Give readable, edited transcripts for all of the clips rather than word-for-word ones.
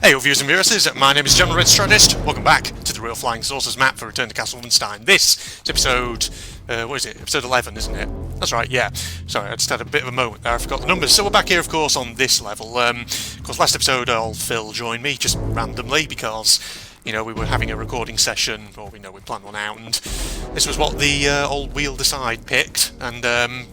Hey, viewers and viewers, my name is General Red Strategist. Welcome back to the Real Flying Saucers map for Return to Castle Wolfenstein. This is episode, what is it? Episode 11, isn't it? That's right, yeah. Sorry, I just had a bit of a moment there, I forgot the numbers. So we're back here, of course, on this level. Of course, last episode, old Phil joined me, just randomly, because, you know, we were having a recording session, or we planned one out, and this was what the old Wheel Decide picked, and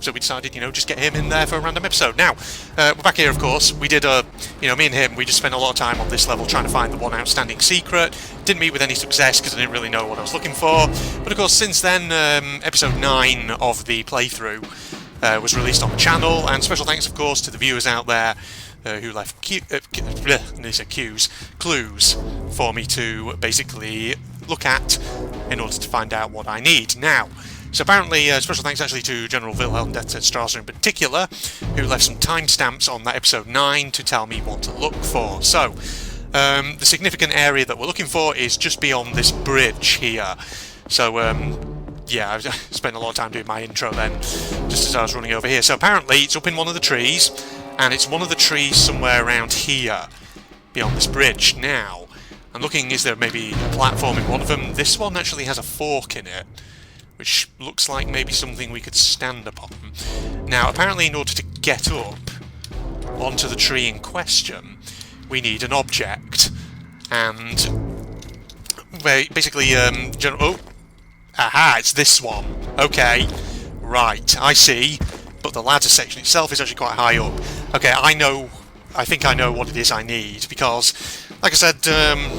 so we decided, you know, just get him in there for a random episode. Now, we're back here, of course. We did me and him, we just spent a lot of time on this level trying to find the one outstanding secret. Didn't meet with any success because I didn't really know what I was looking for. But of course, since then, episode 9 of the playthrough was released on the channel, and special thanks, of course, to the viewers out there who left clues for me to basically look at in order to find out what I need. Now, so apparently, special thanks actually to General Wilhelm Strasser in particular, who left some timestamps on that episode 9 to tell me what to look for. So, the significant area that we're looking for is just beyond this bridge here. So, yeah, I spent a lot of time doing my intro then, just as I was running over here. So apparently, it's up in one of the trees, and it's one of the trees somewhere around here, beyond this bridge. Now, I'm looking, is there maybe a platform in one of them? This one actually has a fork in it, which looks like maybe something we could stand upon. Now, apparently in order to get up onto the tree in question, we need an object. And basically, aha, it's this one. Okay, right, I see. But the ladder section itself is actually quite high up. Okay, I think I know what it is I need, because, like I said,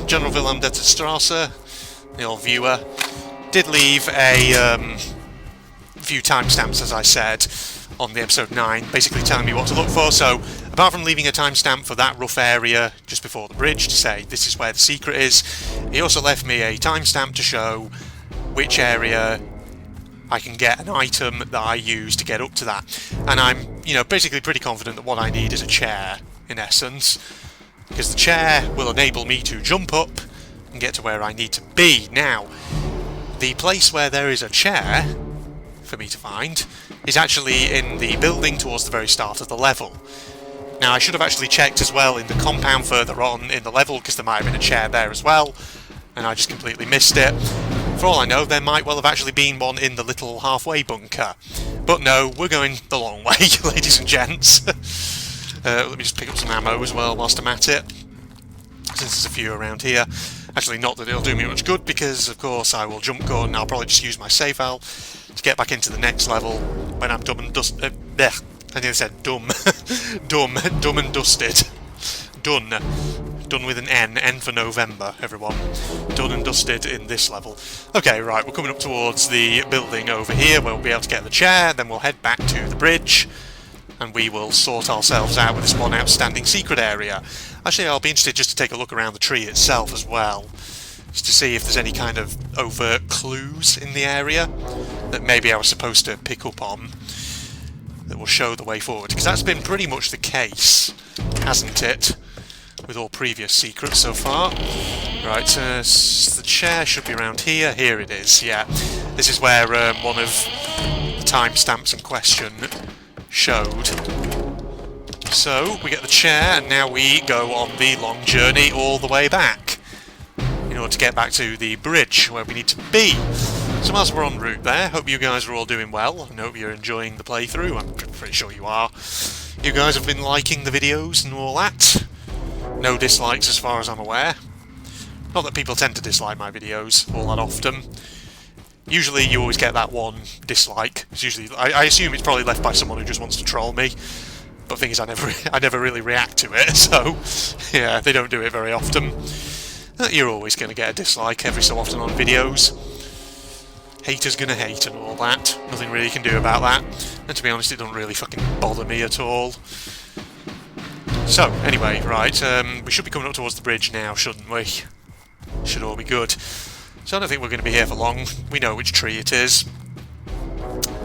General Wilhelm Strasser, the old viewer, did leave a few timestamps, as I said, on the episode 9, basically telling me what to look for. So, apart from leaving a timestamp for that rough area just before the bridge to say this is where the secret is, he also left me a timestamp to show which area I can get an item that I use to get up to that. And I'm, basically pretty confident that what I need is a chair, in essence, because the chair will enable me to jump up and get to where I need to be. Now, the place where there is a chair for me to find is actually in the building towards the very start of the level. Now, I should have actually checked as well in the compound further on in the level, because there might have been a chair there as well, and I just completely missed it. For all I know, there might well have actually been one in the little halfway bunker. But no, we're going the long way, ladies and gents. Let me just pick up some ammo as well whilst I'm at it, since there's a few around here. Actually, not that it'll do me much good, because of course I will jump gun and I'll probably just use my save file to get back into the next level when I'm dumb and dusted. I nearly said dumb. dumb and dusted. Done with an N for November, everyone. Done and dusted in this level. Okay, right, we're coming up towards the building over here where we'll be able to get the chair, then we'll head back to the bridge, and we will sort ourselves out with this one outstanding secret area. Actually, I'll be interested just to take a look around the tree itself as well, just to see if there's any kind of overt clues in the area that maybe I was supposed to pick up on that will show the way forward, because that's been pretty much the case, hasn't it, with all previous secrets so far. Right, the chair should be around here. Here it is, yeah. This is where one of the timestamps in question showed. So, we get the chair, and now we go on the long journey all the way back in order to get back to the bridge where we need to be. So as we're en route there, hope you guys are all doing well, and hope you're enjoying the playthrough. I'm pretty sure you are. You guys have been liking the videos and all that. No dislikes as far as I'm aware. Not that people tend to dislike my videos all that often. Usually you always get that one dislike. It's usually, I assume it's probably left by someone who just wants to troll me. But the thing is, I never really react to it, so yeah, they don't do it very often. You're always going to get a dislike every so often on videos. Haters gonna hate and all that. Nothing really you can do about that. And to be honest, it doesn't really fucking bother me at all. So, anyway, right, we should be coming up towards the bridge now, shouldn't we? Should all be good. So I don't think we're going to be here for long. We know which tree it is.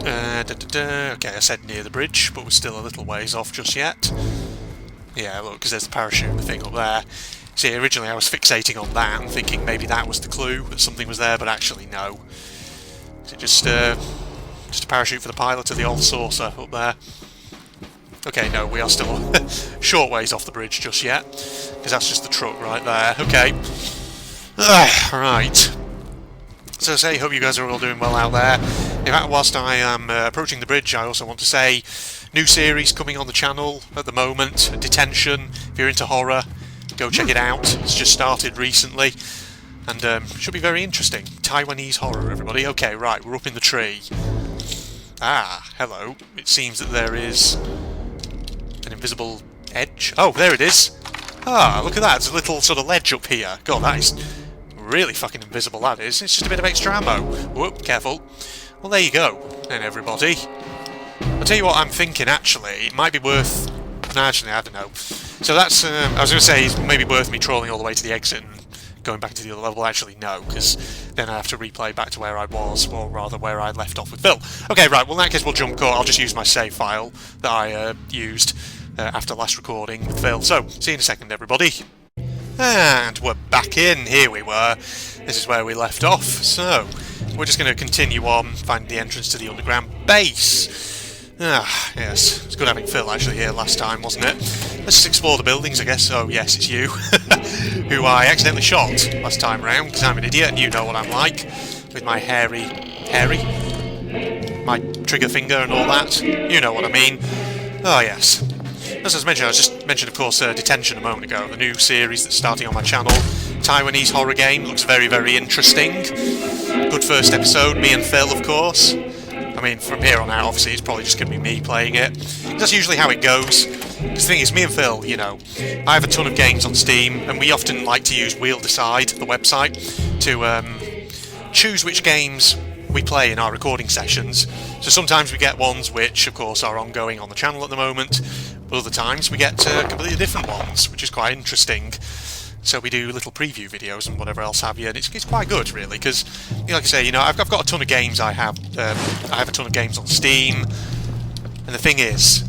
Okay, I said near the bridge, but we're still a little ways off just yet. Yeah, look, because there's the parachute thing up there. See, originally I was fixating on that and thinking maybe that was the clue, that something was there, but actually no. Is it just a parachute for the pilot of the old saucer up there? Okay, no, we are still short ways off the bridge just yet, because that's just the truck right there. Okay. Right. So I say, hope you guys are all doing well out there. In fact, whilst I am approaching the bridge, I also want to say, new series coming on the channel at the moment, Detention. If you're into horror, go check it out. It's just started recently, and should be very interesting. Taiwanese horror, everybody. Okay, right, we're up in the tree. Ah, hello. It seems that there is an invisible edge. Oh, there it is. Ah, look at that. There's a little sort of ledge up here. God, that is really fucking invisible, that is. It's just a bit of extra ammo. Whoop, careful. Well, there you go, then, everybody. I'll tell you what I'm thinking, actually. It might be worth... No, actually, I don't know. So that's... I was going to say, it's maybe worth me trawling all the way to the exit and going back into the other level. Actually, no, because then I have to replay back to where I was, or rather where I left off with Phil. Okay, right, well, in that case, we'll jump cut. I'll just use my save file that I used after last recording with Phil. So, see you in a second, everybody. And we're back in. Here we were. This is where we left off. So, we're just going to continue on, finding the entrance to the underground base. Ah, yes. It's good having Phil actually here last time, wasn't it? Let's just explore the buildings, I guess. Oh, yes, it's you. Who I accidentally shot last time round, because I'm an idiot, and you know what I'm like. With my hairy... my trigger finger and all that. You know what I mean. Oh, yes. As I was mentioning, of course, Detention a moment ago, the new series that's starting on my channel. Taiwanese horror game, looks very, very interesting. Good first episode, me and Phil, of course. I mean, from here on out, obviously, it's probably just going to be me playing it. That's usually how it goes. The thing is, me and Phil, you know, I have a ton of games on Steam, and we often like to use Wheel Decide, the website, to choose which games we play in our recording sessions. So sometimes we get ones which, of course, are ongoing on the channel at the moment, but other times we get completely different ones, which is quite interesting. So we do little preview videos and whatever else have you, and it's quite good, really, because, you know, like I say, you know, I've got a ton of games. I have a ton of games on Steam, and the thing is,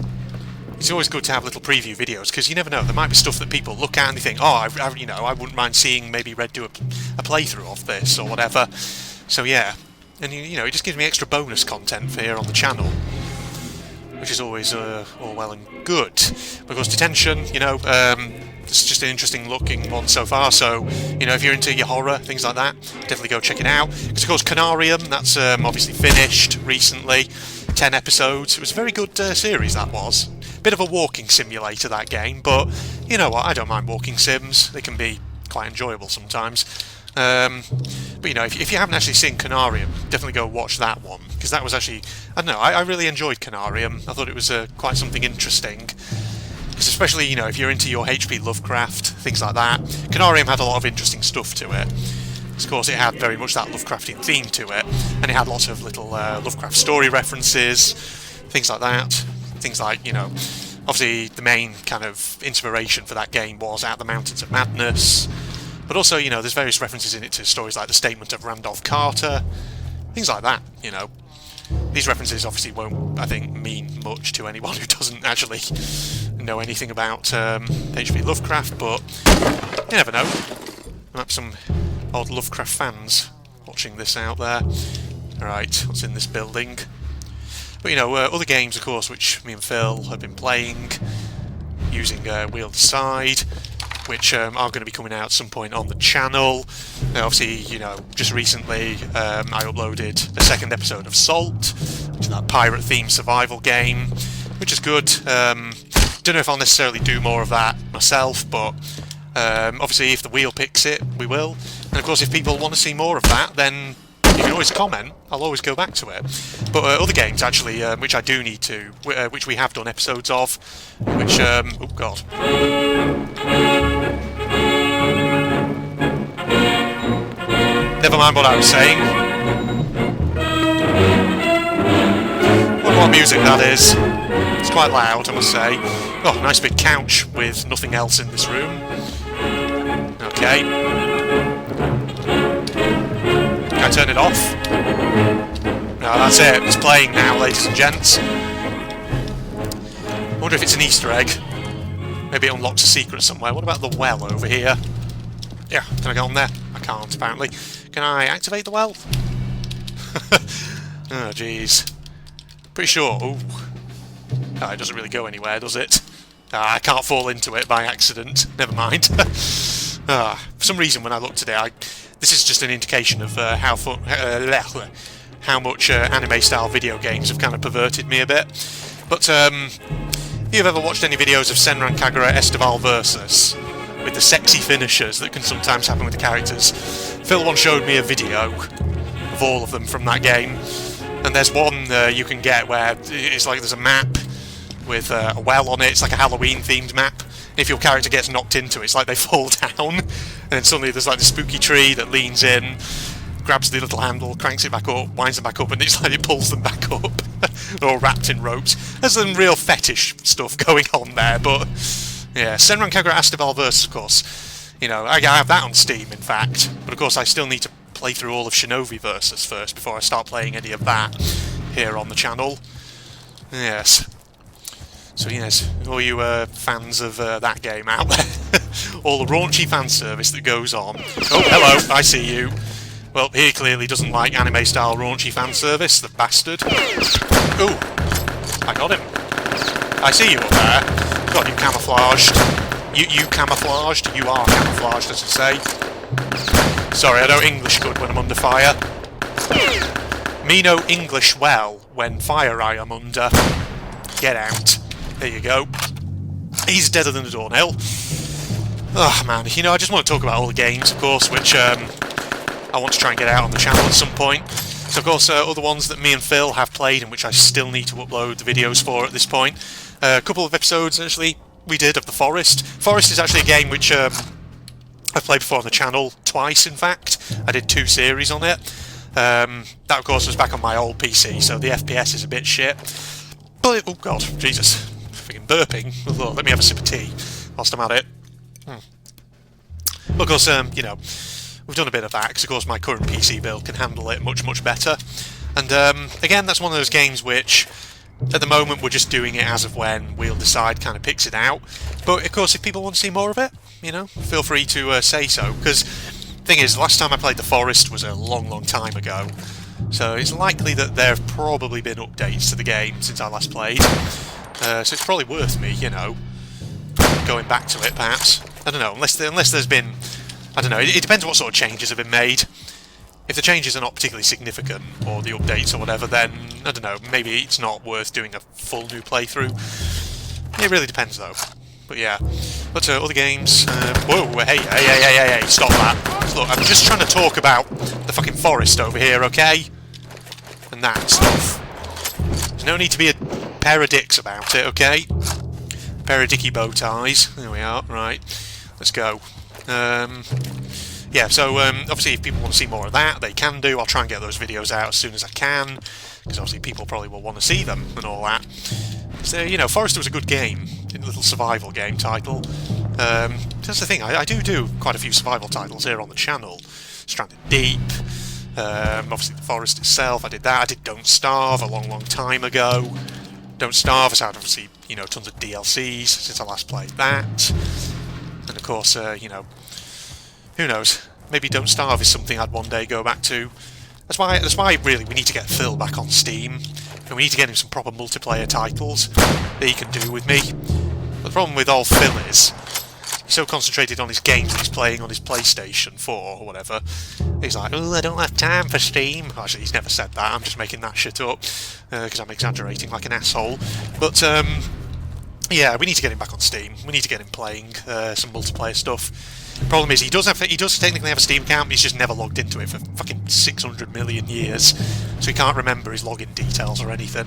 it's always good to have little preview videos, because you never know, there might be stuff that people look at and they think, oh, you know, I wouldn't mind seeing maybe Red do a playthrough of this or whatever. So yeah, and you know, it just gives me extra bonus content for here on the channel, which is always all well and good. But of course, Detention, you know, it's just an interesting looking one so far, so, you know, if you're into your horror, things like that, definitely go check it out. Because of course, Canarium, that's obviously finished recently, 10 episodes. It was a very good series, that was. Bit of a walking simulator, that game, but you know what, I don't mind walking sims. They can be quite enjoyable sometimes. But you know, if you haven't actually seen Canarium, definitely go watch that one, because that was actually, I don't know, I really enjoyed Canarium. I thought it was quite something interesting. Because especially, you know, if you're into your H.P. Lovecraft, things like that, Canarium had a lot of interesting stuff to it. Of course, it had very much that Lovecraftian theme to it, and it had lots of little Lovecraft story references, things like that. Things like, you know, obviously the main kind of inspiration for that game was Out of the Mountains of Madness, but also, you know, there's various references in it to stories like The Statement of Randolph Carter, things like that, you know. These references obviously won't, I think, mean much to anyone who doesn't actually know anything about H.P. Lovecraft, but you never know. There might be some odd Lovecraft fans watching this out there. Alright, what's in this building? But you know, other games, of course, which me and Phil have been playing, using Wheel Decide, which are going to be coming out at some point on the channel. Obviously, you know, just recently I uploaded the second episode of Salt, which is that pirate-themed survival game, which is good. Don't know if I'll necessarily do more of that myself, but obviously if the wheel picks it, we will. And of course, if people want to see more of that, then you can always comment. I'll always go back to it. But other games, actually, which I do need to, which we have done episodes of, which, oh god. Never mind what I was saying. What music that is. It's quite loud, I must say. Oh, nice big couch with nothing else in this room. Okay. Can I turn it off? No, that's it. It's playing now, ladies and gents. I wonder if it's an Easter egg. Maybe it unlocks a secret somewhere. What about the well over here? Yeah, can I go on there? I can't, apparently. Can I activate the well? Oh, jeez. Pretty sure. Ooh. Oh, it doesn't really go anywhere, does it? I can't fall into it by accident. Never mind. For some reason, when I looked at it, this is just an indication of how much anime-style video games have kind of perverted me a bit. But if you've ever watched any videos of Senran Kagura Estival Versus, with the sexy finishers that can sometimes happen with the characters, Phil once showed me a video of all of them from that game, and there's one you can get where it's like there's a map with a well on it. It's like a Halloween-themed map. If your character gets knocked into it, it's like they fall down, and then suddenly there's like the spooky tree that leans in, grabs the little handle, cranks it back up, winds them back up, and it's like it pulls them back up. They're all wrapped in ropes. There's some real fetish stuff going on there, but yeah, Senran Kagura Estival Versus, of course, you know, I have that on Steam, in fact, but of course I still need to play through all of Shinobi Versus first before I start playing any of that here on the channel. Yes. So yes, all you fans of that game out there, all the raunchy fan service that goes on. Oh, hello, I see you. Well, he clearly doesn't like anime-style raunchy fan service, the bastard. Ooh, I got him. I see you up there. Got you camouflaged. You camouflaged. You are camouflaged, as I say. Sorry, I don't English good when I'm under fire. Me no English well when fire I am under. Get out. There you go. He's deader than a doornail. Oh man, you know, I just want to talk about all the games, of course, which I want to try and get out on the channel at some point. So of course, other ones that me and Phil have played and which I still need to upload the videos for at this point. A couple of episodes, actually, we did of The Forest. Forest is actually a game which I've played before on the channel, twice in fact. I did 2 series on it. That of course was back on my old PC, so the FPS is a bit shit. But, oh god, Jesus. Freaking burping. Oh, let me have a sip of tea whilst I'm at it. Of course, you know, we've done a bit of that, because of course my current PC build can handle it much, much better. And again, that's one of those games which, at the moment, we're just doing it as of when We'll Decide kind of picks it out. But of course, if people want to see more of it, you know, feel free to say so. Because the thing is, the last time I played The Forest was a long, long time ago. So it's likely that there have probably been updates to the game since I last played. So it's probably worth me, you know, going back to it, perhaps. I don't know, unless there's been... I don't know, it depends what sort of changes have been made. If the changes are not particularly significant, or the updates or whatever, then, I don't know, maybe it's not worth doing a full new playthrough. It really depends, though. But yeah. But other games... whoa, hey, stop that. Look, I'm just trying to talk about the fucking forest over here, okay? And that stuff. There's no need to be a pair of dicks about it, okay? A pair of dicky bow ties. There we are, right. Let's go. Yeah, so obviously if people want to see more of that, they can do. I'll try and get those videos out as soon as I can, because obviously people probably will want to see them and all that. So, you know, Forest was a good game, a little survival game title. That's the thing, I do quite a few survival titles here on the channel. Stranded Deep, obviously The Forest itself, I did that. I did Don't Starve a long, long time ago. Don't Starve has had, obviously, you know, tons of DLCs since I last played that. And of course, you know, who knows? Maybe Don't Starve is something I'd one day go back to. That's why really we need to get Phil back on Steam, and we need to get him some proper multiplayer titles that he can do with me. But the problem with old Phil is he's so concentrated on his games that he's playing on his PlayStation 4 or whatever. He's like, oh, I don't have time for Steam. Actually, he's never said that. I'm just making that shit up because I'm exaggerating like an asshole. But yeah, we need to get him back on Steam. We need to get him playing some multiplayer stuff. The problem is he does technically have a Steam account, but he's just never logged into it for fucking 600 million years, so he can't remember his login details or anything.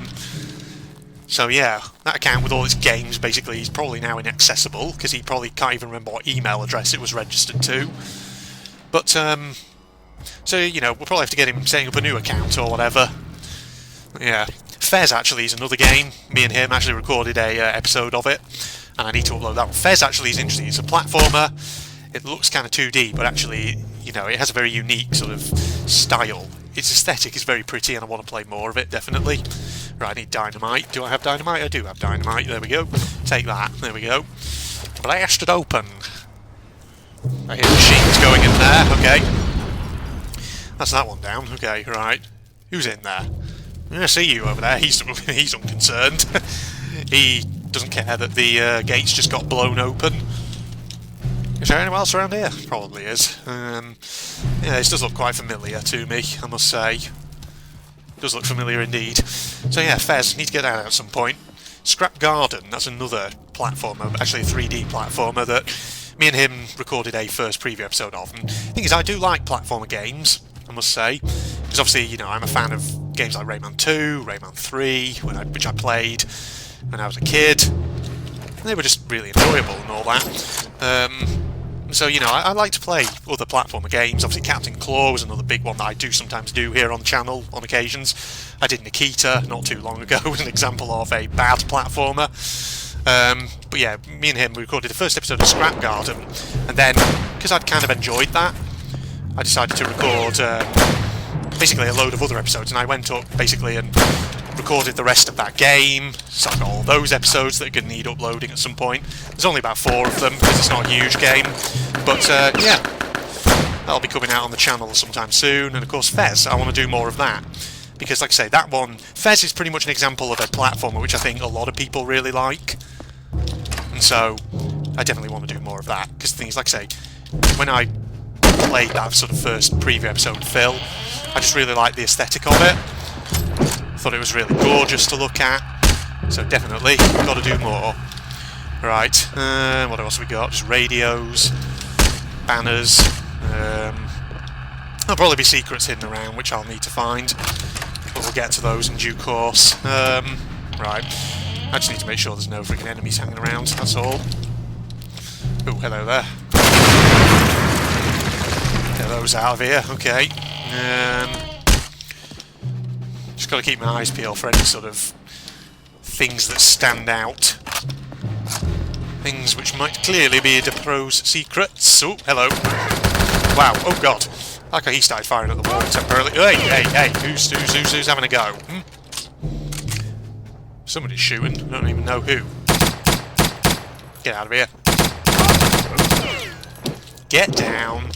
So yeah, that account with all its games basically is probably now inaccessible, because he probably can't even remember what email address it was registered to. But, so, you know, we'll probably have to get him setting up a new account or whatever. Yeah. Fez actually is another game. Me and him actually recorded a episode of it, and I need to upload that one. Fez actually is interesting. It's a platformer. It looks kind of 2D, but actually, you know, it has a very unique sort of style. Its aesthetic is very pretty, and I want to play more of it, definitely. Right, I need dynamite. Do I have dynamite? I do have dynamite. There we go. Take that. There we go. Blast it open. I hear machines going in there. Okay. That's that one down. Okay, right. Who's in there? I see you over there. He's unconcerned. He doesn't care that the gates just got blown open. Is there anyone else around here? Probably is. Yeah, this does look quite familiar to me, I must say. Does look familiar indeed. So yeah, Fez, need to get out at some point. Scrap Garden, that's another platformer, actually a 3D platformer that me and him recorded a first preview episode of. And the thing is, I do like platformer games, I must say, because obviously, you know, I'm a fan of games like Rayman 2, Rayman 3, which I played when I was a kid. And they were just really enjoyable and all that. So, you know, I like to play other platformer games. Obviously, Captain Claw was another big one that I do sometimes do here on the channel on occasions. I did Nikita not too long ago as an example of a bad platformer. But yeah, me and him, we recorded the first episode of Scrap Garden, and then, because I'd kind of enjoyed that, I decided to record basically a load of other episodes, and I went up basically and recorded the rest of that game, so I've got all those episodes that are going to need uploading at some point. There's only about 4 of them, because it's not a huge game, but yeah, that'll be coming out on the channel sometime soon. And of course Fez, I want to do more of that, because like I say, that one, Fez is pretty much an example of a platformer which I think a lot of people really like, and so I definitely want to do more of that, because the thing is, like I say, when I played that sort of first preview episode with Phil, I just really liked the aesthetic of it. Thought it was really gorgeous to look at, so definitely got to do more. Right, what else have we got? Just radios, banners. There'll probably be secrets hidden around which I'll need to find, but we'll get to those in due course. Right, I just need to make sure there's no freaking enemies hanging around, that's all. Oh, hello there. Get those out of here, okay. Just got to keep my eyes peeled for any sort of things that stand out. Things which might clearly be the pro's secrets. Oh, hello. Wow, oh god. Like how he started firing at the wall temporarily. Hey, who's having a go? Somebody's shooting, I don't even know who. Get out of here. Get down.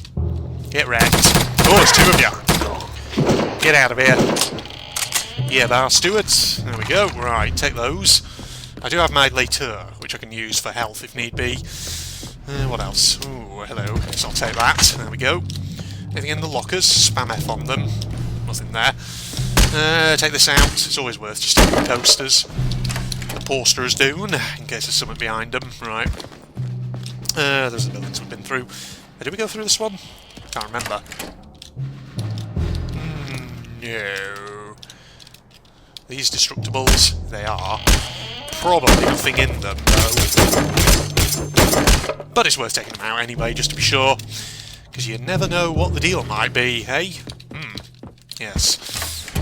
Get wrecked. Oh, it's 2 of you. Get out of here. Yeah, there are stewards. There we go. Right, take those. I do have my Later, which I can use for health if need be. What else? Ooh, hello. So I'll take that. There we go. Anything in the lockers? Spam F on them. Nothing there. Take this out. It's always worth just taking the coasters. The posters doing, in case there's something behind them. Right. There's the buildings we've been through. Did we go through this one? Can't remember. No. These destructibles, they are. Probably nothing in them, though. But it's worth taking them out anyway, just to be sure. Because you never know what the deal might be, hey? Yes.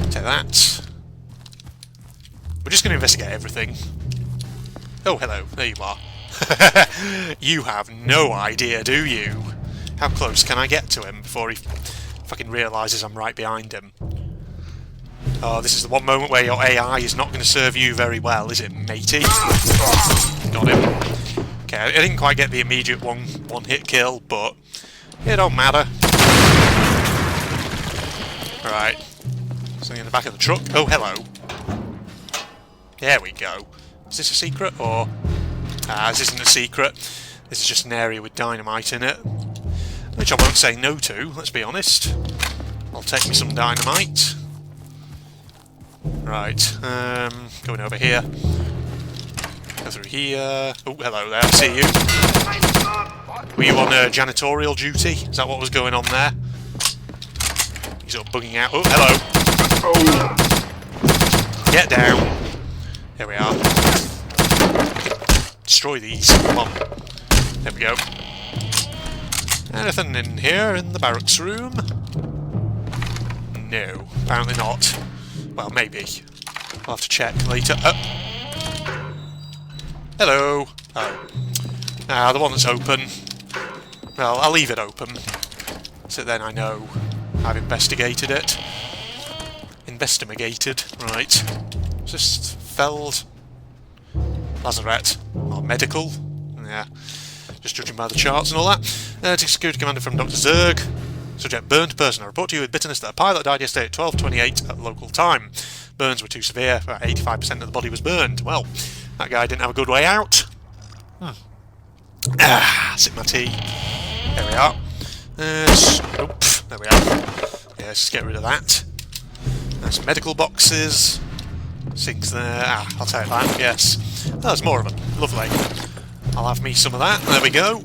Take that. We're just going to investigate everything. Oh, hello. There you are. You have no idea, do you? How close can I get to him before he fucking realises I'm right behind him? Oh, this is the one moment where your AI is not going to serve you very well, is it, matey? Got him. Okay, I didn't quite get the immediate one-hit kill, but it don't matter. Right. Something in the back of the truck. Oh, hello. There we go. Is this a secret, or... this isn't a secret. This is just an area with dynamite in it. Which I won't say no to, let's be honest. I'll take me some dynamite. Right, going over here. Go through here. Oh, hello there, I see you. Were you on janitorial duty? Is that what was going on there? He's sort of bugging out. Oh, hello. Oh. Get down. Here we are. Destroy these. Come on. There we go. Anything in here in the barracks room? No, apparently not. Well, maybe. I'll have to check later. Hello. Oh. The one that's open. Well, I'll leave it open. So then I know I've investigated it. Investigated. Right. Just Feld. Lazarette. Or medical. Yeah. Just judging by the charts and all that. To security commander from Dr. Zerg. Subject burnt person. I report to you with bitterness that a pilot died yesterday at 12:28 at local time. Burns were too severe. About 85% of the body was burned. Well, That guy didn't have a good way out. Sip my tea. There we are. There we are. Yeah, let's just get rid of that. There's some medical boxes. Sinks there. I'll take that, yes. Oh, there's more of them. Lovely. I'll have me some of that. There we go.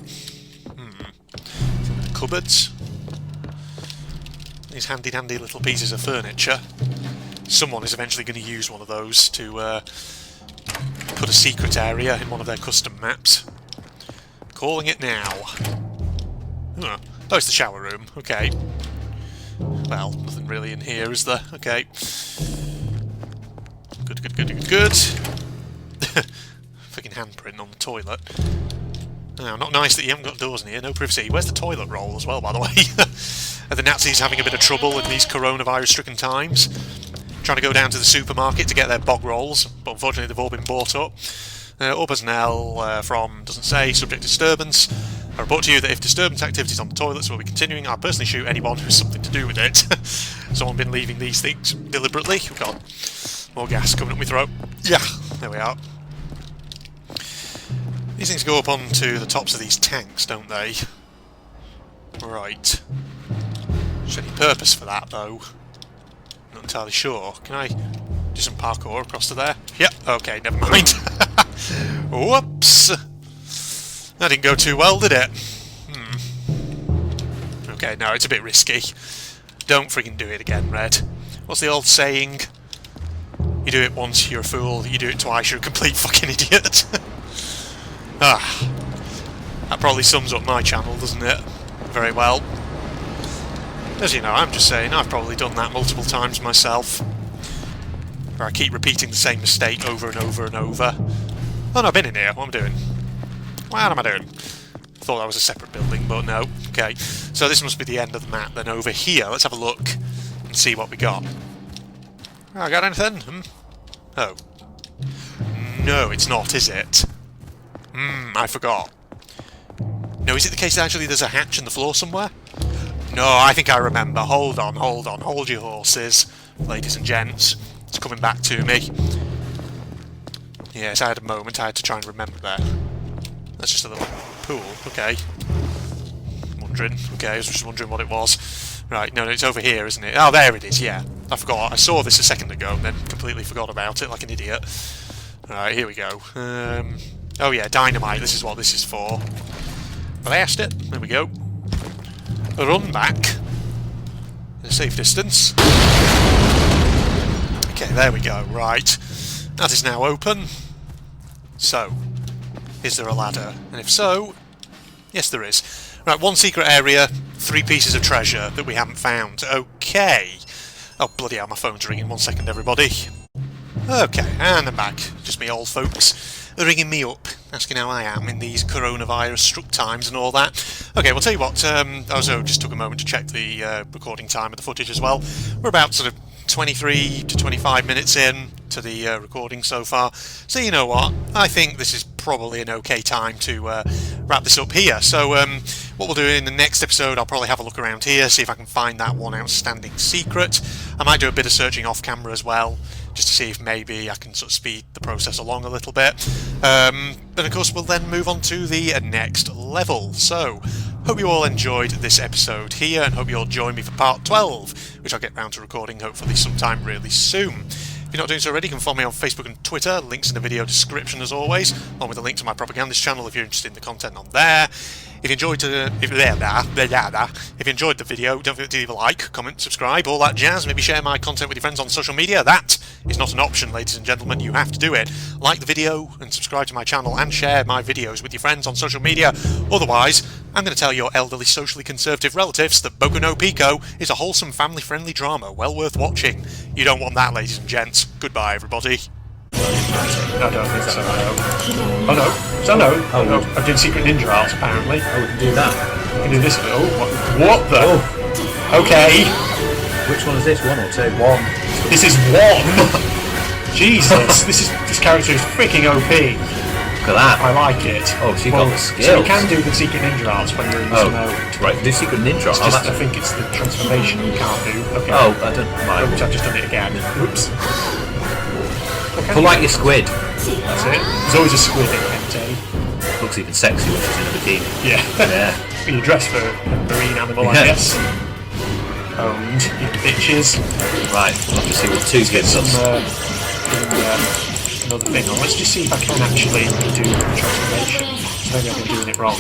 Cupboards. These handy-dandy little pieces of furniture. Someone is eventually going to use one of those to put a secret area in one of their custom maps. Calling it now. Oh, it's the shower room. Okay. Well, nothing really in here, is there? Okay. Good. Fucking handprint on the toilet. Oh, not nice that you haven't got doors in here. No privacy. Where's the toilet roll as well, by the way? Are the Nazis having a bit of trouble in these coronavirus-stricken times? Trying to go down to the supermarket to get their bog rolls, but unfortunately they've all been bought up. All personnel from, doesn't say, subject to disturbance. I report to you that if disturbance activities on the toilets will be continuing, I'll personally shoot anyone who has something to do with it. Someone been leaving these things deliberately. Oh god. More gas coming up my throat. Yeah, there we are. These things go up onto the tops of these tanks, don't they? Right. There's any purpose for that, though? Not entirely sure. Can I do some parkour across to there? Yep, okay, never mind. Whoops! That didn't go too well, did it? Okay, no, it's a bit risky. Don't friggin' do it again, Red. What's the old saying? You do it once, you're a fool. You do it twice, you're a complete fucking idiot. That probably sums up my channel, doesn't it? Very well. As you know, I'm just saying, I've probably done that multiple times myself. Where I keep repeating the same mistake over and over and over. Oh no, I've been in here. What am I doing? What am I doing? Thought that was a separate building, but no. Okay, so this must be the end of the map. Then over here, let's have a look and see what we got. Oh, I got anything? Oh. No, it's not, is it? I forgot. No, is it the case that actually there's a hatch in the floor somewhere? No, I think I remember. Hold on, hold your horses, ladies and gents. It's coming back to me. Yes, I had a moment, I had to try and remember that. That's just a little pool, okay. Okay, I was just wondering what it was. Right, no, it's over here, isn't it? Oh, there it is, yeah. I forgot. I saw this a second ago and then completely forgot about it like an idiot. Right, here we go. Oh yeah, dynamite, this is what this is for. Blast it, there we go. Run back. In a safe distance. Okay, there we go, right. That is now open. So, is there a ladder? And if so, yes there is. Right, one secret area, 3 pieces of treasure that we haven't found. Okay. Oh, bloody hell, my phone's ringing. 1 second, everybody. Okay, and I'm back. Just me old folks ringing me up, asking how I am in these coronavirus-struck times and all that. Okay, well, tell you what, I also just took a moment to check the recording time of the footage as well. We're about sort of 23 to 25 minutes in to the recording so far. So you know what, I think this is probably an okay time to wrap this up here. So what we'll do in the next episode, I'll probably have a look around here, see if I can find that one outstanding secret. I might do a bit of searching off camera as well, just to see if maybe I can sort of speed the process along a little bit. But of course we'll then move on to the next level. So, hope you all enjoyed this episode here, and hope you all join me for part 12, which I'll get round to recording hopefully sometime really soon. If you're not doing so already, you can follow me on Facebook and Twitter, links in the video description as always, along with a link to my propagandist channel if you're interested in the content on there. If you enjoyed the video, don't forget to leave a like, comment, subscribe, all that jazz. Maybe share my content with your friends on social media. That is not an option, ladies and gentlemen. You have to do it. Like the video and subscribe to my channel and share my videos with your friends on social media. Otherwise, I'm going to tell your elderly, socially conservative relatives that Boku no Pico is a wholesome, family-friendly drama well worth watching. You don't want that, ladies and gents. Goodbye, everybody. I don't think so, no. Oh no, so no. Oh no, I'm doing Secret Ninja Arts apparently. Oh, we can do that. We can do this. Oh, what the? Oh. Okay. Which one is this? 1 or 2? 1. This is 1! Jesus, this character is freaking OP. Look at that. I like it. Oh, so you got the skills. So you can do the Secret Ninja Arts when you're in this mode. Right, do Secret Ninja Arts. I think it's the transformation you can't do. Okay. Oh, I don't mind. Oops, I've just done it again. Oops. Pull like your squid. That's it. There's always a squid in Hectane. Looks even sexy when she's in a bikini. Yeah. Yeah. You're dressed for a marine animal, I Yeah. guess. Owned, you bitches. Right, we'll have to see what 2 gives Some, us. another thing on. Let's just see if I can actually do the transformation. So maybe I've been doing it wrong.